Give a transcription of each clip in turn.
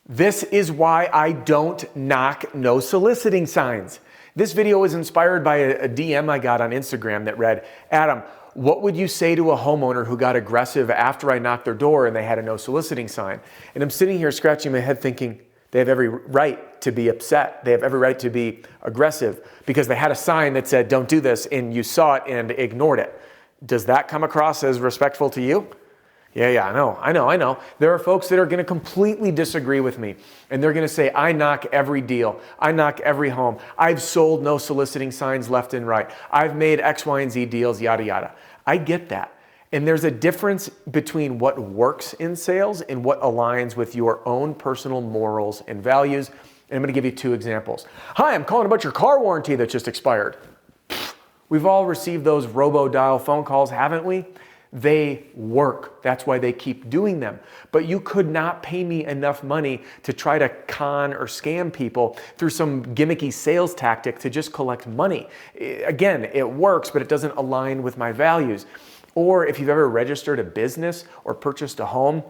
This is why I don't knock no soliciting signs. This video was inspired by a DM I got on Instagram that read, Adam, what would you say to a homeowner who got aggressive after I knocked their door and they had a no soliciting sign? And I'm sitting here scratching my head thinking, they have every right to be upset. They have every right to be aggressive because they had a sign that said, don't do this, and you saw it and ignored it. Does that come across as respectful to you? Yeah, I know. There are folks that are going to completely disagree with me, and they're going to say, I knock every deal. I knock every home. I've sold no soliciting signs left and right. I've made X, Y, and Z deals, yada, yada. I get that. And there's a difference between what works in sales and what aligns with your own personal morals and values. And I'm going to give you two examples. Hi, I'm calling about your car warranty that just expired. We've all received those robo-dial phone calls, haven't we? They work. That's why they keep doing them. But you could not pay me enough money to try to con or scam people through some gimmicky sales tactic to just collect money. Again, it works, but it doesn't align with my values. Or if you've ever registered a business or purchased a home,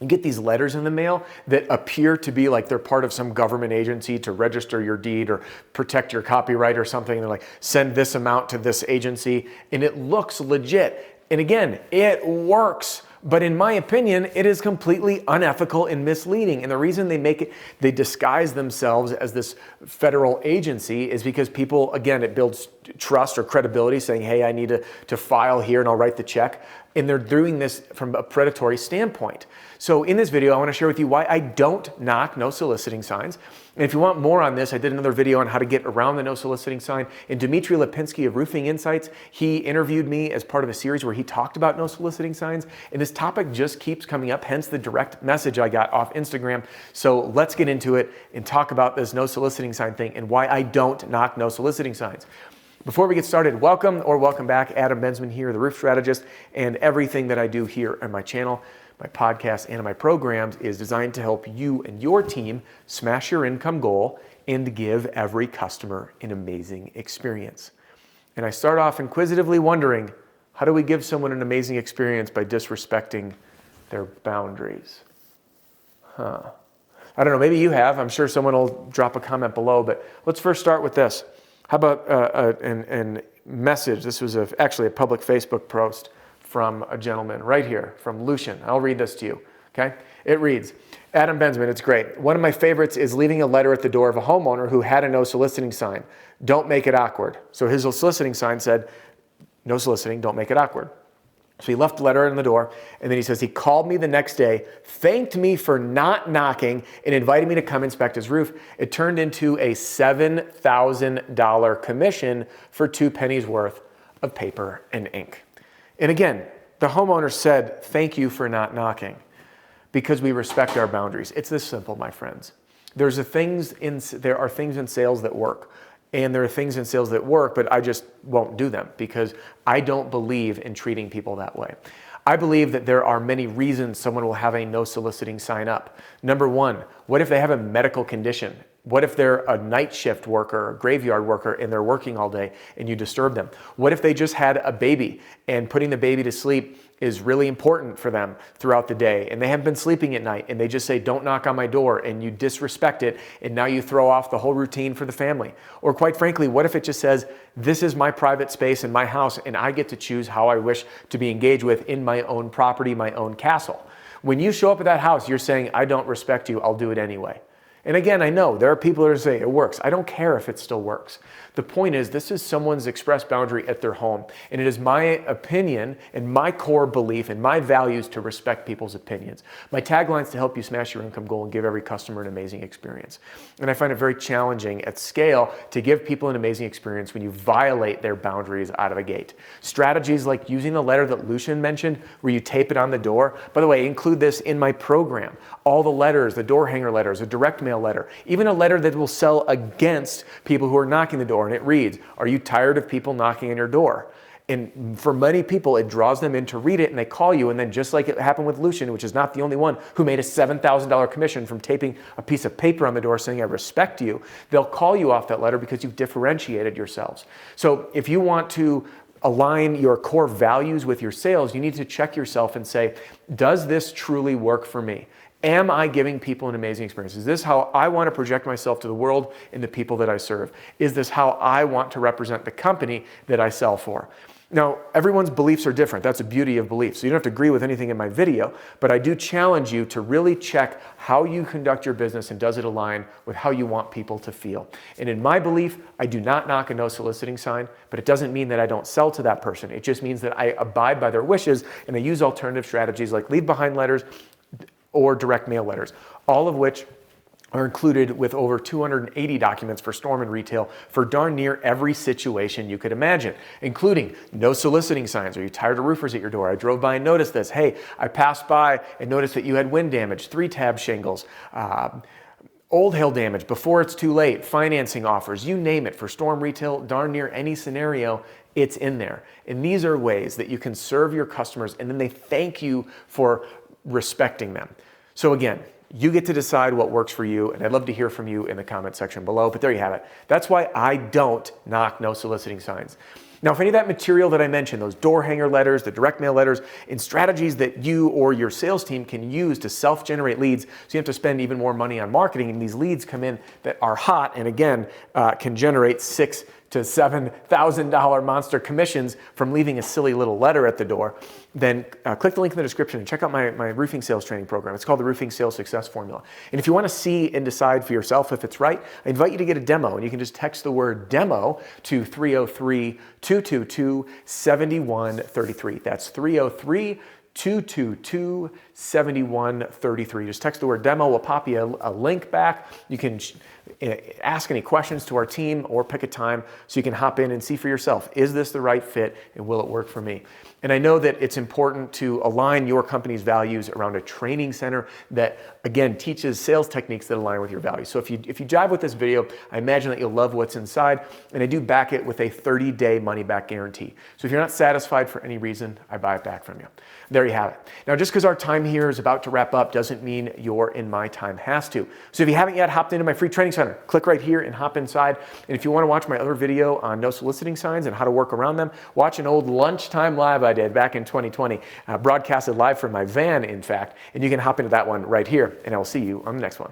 you get these letters in the mail that appear to be like they're part of some government agency to register your deed or protect your copyright or something. They're like, send this amount to this agency, and it looks legit. And again, it works. But in my opinion, it is completely unethical and misleading. And the reason they disguise themselves as this federal agency is because people, again, it builds trust or credibility saying, hey, I need to file here and I'll write the check. And they're doing this from a predatory standpoint. So in this video, I want to share with you why I don't knock no soliciting signs. And if you want more on this, I did another video on how to get around the no soliciting sign. And Dmitry Lipinski of Roofing Insights, he interviewed me as part of a series where he talked about no soliciting signs. And this topic just keeps coming up, hence the direct message I got off Instagram. So let's get into it and talk about this no soliciting sign thing and why I don't knock no soliciting signs. Before we get started, welcome back. Adam Bensman here, the Roof Strategist, and everything that I do here on my channel, my podcast, and my programs is designed to help you and your team smash your income goal and give every customer an amazing experience. And I start off inquisitively wondering, how do we give someone an amazing experience by disrespecting their boundaries? I don't know, maybe you have. I'm sure someone will drop a comment below, but let's first start with this. How about a message? This was actually a public Facebook post from a gentleman right here, from Lucian. I'll read this to you, okay? It reads, Adam Bensman, it's great. One of my favorites is leaving a letter at the door of a homeowner who had a no soliciting sign. Don't make it awkward. So his soliciting sign said, no soliciting, don't make it awkward. So he left the letter in the door, and then he says he called me the next day, thanked me for not knocking, and invited me to come inspect his roof. It turned into a $7,000 commission for 2 pennies worth of paper and ink. And again, the homeowner said, thank you for not knocking, because we respect our boundaries. It's this simple, my friends. There are things in sales that work. And there are things in sales that work, but I just won't do them because I don't believe in treating people that way. I believe that there are many reasons someone will have a no soliciting sign up. Number one, what if they have a medical condition? What if they're a night shift worker, a graveyard worker, and they're working all day and you disturb them? What if they just had a baby and putting the baby to sleep is really important for them throughout the day and they haven't been sleeping at night and they just say, don't knock on my door, and you disrespect it and now you throw off the whole routine for the family? Or quite frankly, what if it just says, this is my private space in my house and I get to choose how I wish to be engaged with in my own property, my own castle? When you show up at that house, you're saying, I don't respect you, I'll do it anyway. And again, I know there are people that are saying it works. I don't care if it still works. The point is, this is someone's expressed boundary at their home. And it is my opinion and my core belief and my values to respect people's opinions. My tagline is to help you smash your income goal and give every customer an amazing experience. And I find it very challenging at scale to give people an amazing experience when you violate their boundaries out of the gate. Strategies like using the letter that Lucian mentioned, where you tape it on the door. By the way, include this in my program. All the letters, the door hanger letters, a direct mail letter, even a letter that will sell against people who are knocking the door. And it reads, are you tired of people knocking on your door? And for many people, it draws them in to read it and they call you. And then just like it happened with Lucian, which is not the only one who made a $7,000 commission from taping a piece of paper on the door saying, I respect you, they'll call you off that letter because you've differentiated yourselves. So if you want to align your core values with your sales, you need to check yourself and say, does this truly work for me? Am I giving people an amazing experience? Is this how I want to project myself to the world and the people that I serve? Is this how I want to represent the company that I sell for? Now, everyone's beliefs are different. That's the beauty of beliefs. So you don't have to agree with anything in my video, but I do challenge you to really check how you conduct your business and does it align with how you want people to feel. And in my belief, I do not knock a no soliciting sign, but it doesn't mean that I don't sell to that person. It just means that I abide by their wishes and I use alternative strategies like leave behind letters or direct mail letters, all of which are included with over 280 documents for Storm and Retail for darn near every situation you could imagine, including no soliciting signs. Are you tired of roofers at your door? I drove by and noticed this. Hey, I passed by and noticed that you had wind damage, 3-tab shingles, old hail damage before it's too late, financing offers, you name it. For Storm Retail, darn near any scenario, it's in there. And these are ways that you can serve your customers and then they thank you for respecting them. So again, you get to decide what works for you, and I'd love to hear from you in the comment section below, but there you have it. That's why I don't knock no soliciting signs. Now, if any of that material that I mentioned, those door hanger letters, the direct mail letters, and strategies that you or your sales team can use to self-generate leads, so you have to spend even more money on marketing, and these leads come in that are hot, and again, can generate $6,000 to $7,000 monster commissions from leaving a silly little letter at the door, then click the link in the description and check out my roofing sales training program. It's called the Roofing Sales Success Formula. And if you want to see and decide for yourself if it's right, I invite you to get a demo, and you can just text the word demo to 303-222-7133. That's 303-222-7133. Just text the word demo. We'll pop you a link back. You can ask any questions to our team or pick a time so you can hop in and see for yourself, is this the right fit and will it work for me? And I know that it's important to align your company's values around a training center that, again, teaches sales techniques that align with your values. So if you jive with this video, I imagine that you'll love what's inside, and I do back it with a 30-day money-back guarantee. So if you're not satisfied for any reason, I buy it back from you. There you have it. Now, just because our time here is about to wrap up doesn't mean your and my time has to. So if you haven't yet hopped into my free training center, click right here and hop inside. And if you want to watch my other video on no soliciting signs and how to work around them, watch an old lunchtime live I did back in 2020, broadcasted live from my van, in fact, and you can hop into that one right here, and I will see you on the next one.